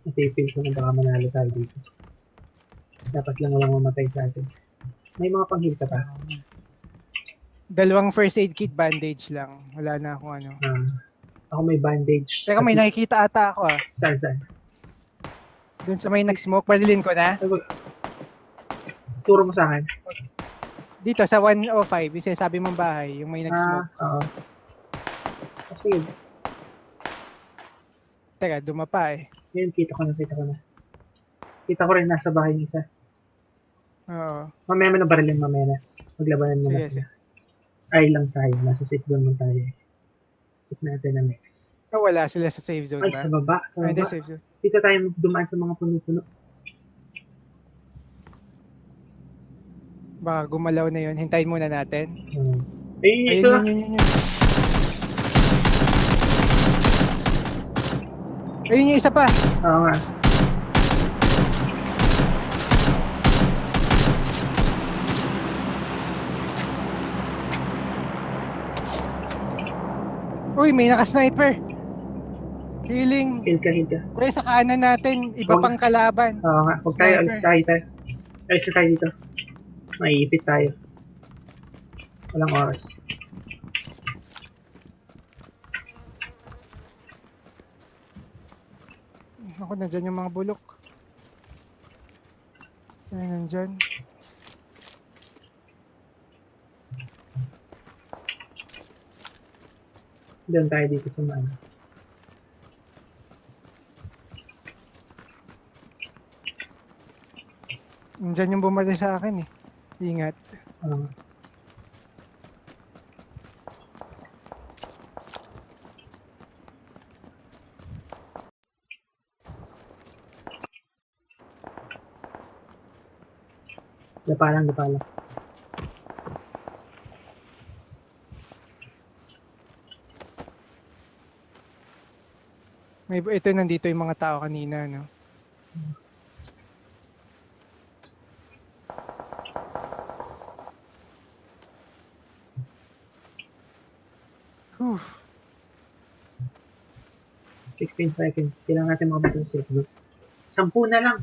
Napipil ko na baka manalo tayo dito. Dapat lang walang mamatay sa atin. May mga pang-heal ka pa? Dalawang first aid kit, bandage lang. Wala na akong ano. Ako may bandage. Teka, may nakikita ata ako ah. Saan? Doon sa may nag-smoke, barilin ko na. Turo mo sa akin. Dito sa 105, yung sinasabi mong bahay, yung may nag-smoke. Oo. Sige. Teka, dumapa eh. Ngayon, kita ko na. Kita ko rin nasa bahay ng isa. Oo. Mamaya mo na barilin, mamaya na. Maglabanan mo na Sige, sila. sige. Ay lang tayo. Nasa safe zone lang tayo. Check natin na next. Oh, wala sila sa safe zone Ay, ba? sa baba. Ay, hindi, safe zone. Dito tayo dumaan sa mga puno-puno. Baka gumalaw na yun. Hintayin muna natin. Ayun, ito na. Yun. Ayun yung isa pa. Oo nga. Uy, may naka-sniper. Healing. Heal ka. Kuya, sa kanan natin, iba pang kalaban. Oo nga. Huwag tayo, alis tayo. Alis na tayo dito. Maiipit tayo. Walang oras. Ako, nandyan yung mga bulok. Ay, nandyan. Doon tayo dito sa mana. Nandyan yung bumali sa akin eh. Ingat. Oo. 'Dapa lang. Ito, nandito yung mga tao kanina, no? Whew. 16 seconds. Kailangan natin makabot yung safe group. 10 na lang.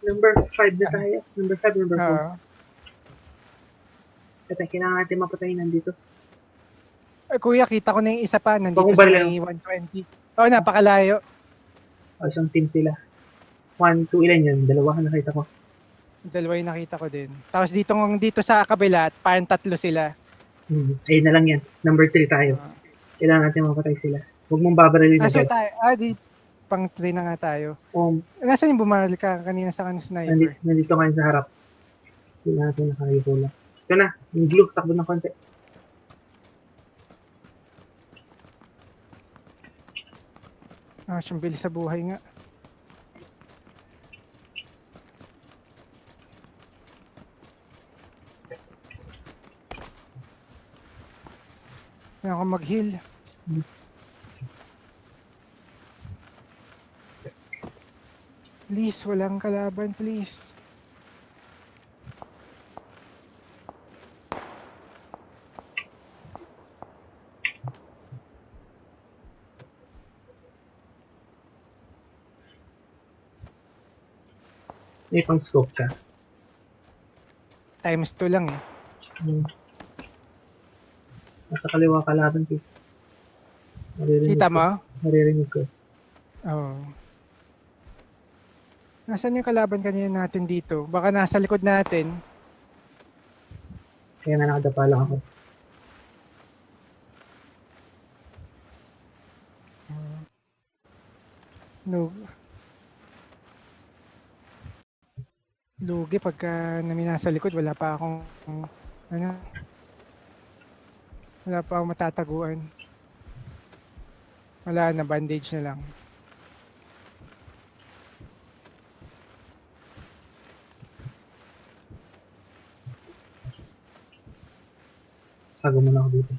Number 5 na tayo. Number 5, number 4. Kaya kailangan natin mapatay nandito. Ay, kuya, kita ko na yung isa pa. Nandito Bakong sa baril may 120. Oh, napakalayo. Isang team sila. 1, 2, ilan yun? Dalawa nakita ko. Dalawa yung nakita ko din. Tapos dito sa kabila, parang 3 sila. Ayun na lang yan. Number 3 tayo. Kailangan natin mapatay sila. Huwag mong babarilin So agad. tayo. Pang 3 na nga tayo. Nasaan yung bumaril ka kanina sa kanin sniper? Nandito ngayon sa harap. Hindi natin nakayuko lang. Ito na. Yung glue. Takbo ng konti. Siyang bilis sa buhay nga. Kaya ako mag-heal. Please, walang kalaban, please. May pang scope ka. Times 2 lang eh. Nasa kaliwa kalaban ko. Kita mo? Naririnig ko. Oo. Nasaan yung kalaban kanina natin dito? Baka nasa likod natin. Kaya nga nakadapa lang ako. Lugi pagka namin nasa likod, wala pa akong matataguan. Wala na, bandage na lang. Sago muna ako dito.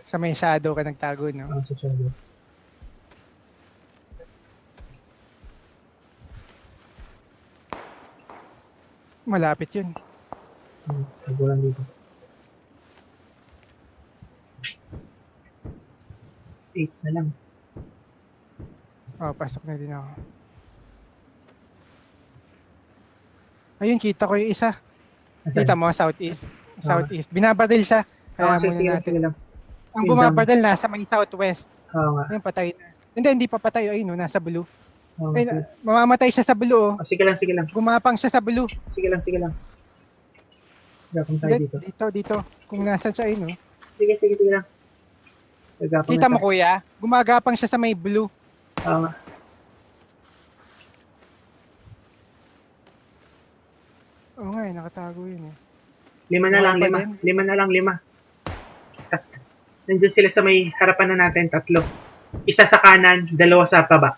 Sa may shadow ka nagtago, no? Sa shadow. Malapit yun. Sago lang dito. 8 na lang. Oh, pasok na din ako. Ayun, kita ko yung isa. Kita mo, southeast. Southeast. Binabaril siya. Kaya Sige, muna sige, natin. sige lang. Ang bumabaril nasa may southwest. Oo nga. Ayun, patay na. Hindi pa patay. Ayun, nasa blue. Oo nga, Ayun, sige. mamamatay siya sa blue. Oh, sige lang, sige lang. Gumapang siya sa blue. Sige lang, sige lang. Gapang tayo dito. Dito. Kung nasan siya, ayun, oh. Sige, sige, sige lang. Gagapang Kita na mo, tayo. kuya? Gumagapang siya sa may blue. Oo nga. Oo nga, nakatago yun, eh. 5 na lang, Bumaba 5. 5 na lang, 5. Nandiyan sila sa may harapan na natin, 3. Isa sa kanan, 2 sa baba.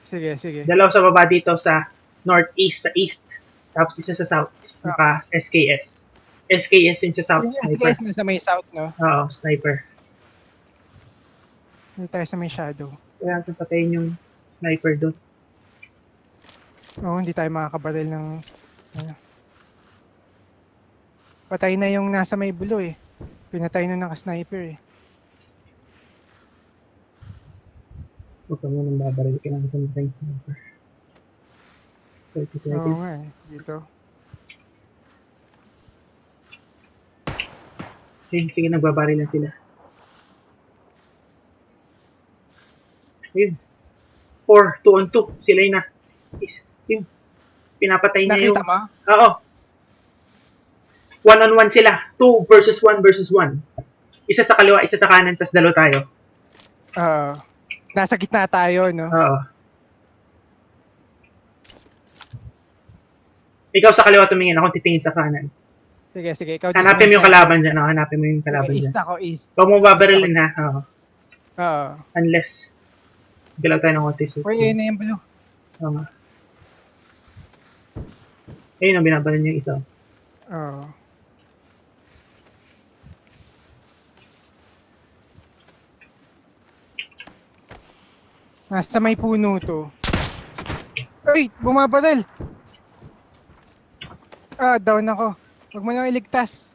Sige. 2 sa baba dito sa northeast, sa east. Tapos isa sa south. Naka SKS. SKS yun sa south, sniper. Sige, sa may south, no? Oo, sniper. Dito tayo sa may shadow. Kaya natin patayin yung sniper doon. Oo, hindi tayo makakabaril ng... ano. Patay na yung nasa may blue, eh. Pinatay na naka-sniper, eh. Huwag ka munang babaril. Kailangan ko matay yung sniper. 30 Oo seconds. nga, eh. Dito. Sige, nagbabaril lang sila. Ayun. 4, 2 on 2. Sila yun na. Yun. Pinapatay na yung... Nakita mo? Oo. 1 on 1 sila. 2 versus 1 versus 1. Isa sa kaliwa, isa sa kanan, tas 2 tayo. Oo. Nasa gitna tayo, no? Oo. Ikaw sa kaliwa tumingin, ako titingin sa kanan. Sige. Ikaw Hanapin mo yung kalaban dyan. Hanapin mo yung kalaban Sige, dyan. east ako, east. Huwag mo babarilin ha. Oo. Oo. Unless, galaw tayo ng konti. Uy, ayun na yung blue. Oo nga. Ayun ang binabaril niya yung isa. Oo. Nasa may puno to. Uy, bumabaril! Down ako. Huwag mo nang iligtas.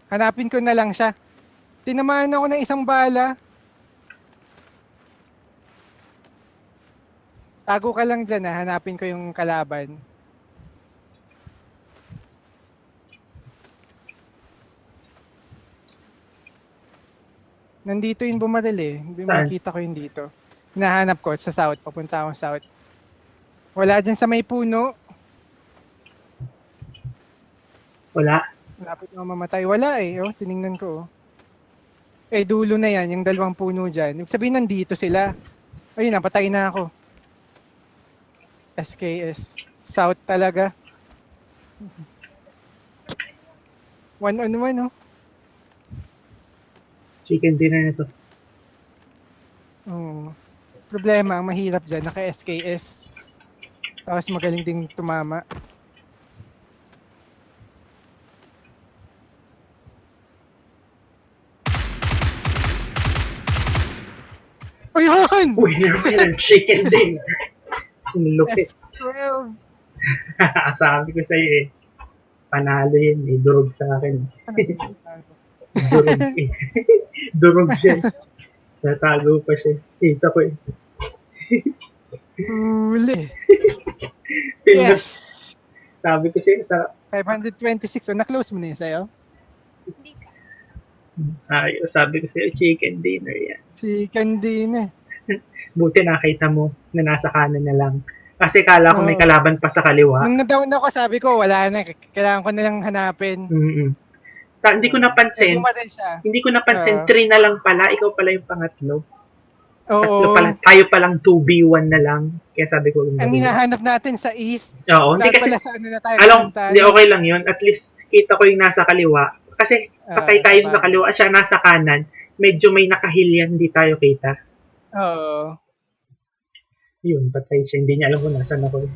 Hanapin ko na lang siya. Tinamaan ako ng isang bala. Tago ka lang dyan, ha. Hanapin ko yung kalaban. Nandito yung bumaril, eh. Hindi Saan? makikita ko yung dito. Hinahanap ko sa south. Papunta akong south. Wala dyan sa may puno. Wala. Malapit na mamatay. Wala, eh. Oh, tiningnan ko. Oh. Eh, dulo na yan. Yung 2 puno dyan. Ibig sabihin, nandito sila. Ayun, napatay na ako. SKS. South talaga. 1 on 1, oh. Chicken dinner na to. Oo. Problema, ang mahirap dyan, naka-SKS. Tapos magaling ding tumama. Ayun! Uy, meron chicken dinner. Ang lupit. 12. Sabi ko sa'yo eh. Panalo yun. May durog sa akin. Durog eh. Durog siya. Natago pa siya. Kita ko eh. Huli. Pindos. Yes! Sabi ko sa'yo sa... 526. So, na-close mo na yun sa'yo? Sabi ko sa'yo, chicken dinner yan. Chicken dinner. Buti nakita mo na nasa kanan na lang. Kasi kala ko may Oo. kalaban pa sa kaliwa. Nung na-down ako, sabi ko, wala na. Kailangan ko na lang hanapin. Mm-mm. Hindi ko Eh, napansin. bumaril siya. Hindi ko napansin, Oo. 3 na lang pala. Ikaw pala yung pangatlo. Tatlo Oo. pala. Tayo palang 2v1 na lang. Kaya sabi ko, Ang hinahanap natin sa east. oo, hindi Dapat kasi, pala sa ano na tayo pumunta, hindi no? okay lang yun. At least, kita ko yung nasa kaliwa. Kasi, patay tayo sa sabagay. kaliwa, siya nasa kanan. Medyo may nakahilyan, hindi tayo kita. Oo. Yun, patay siya. Hindi niya alam kung nasan ako.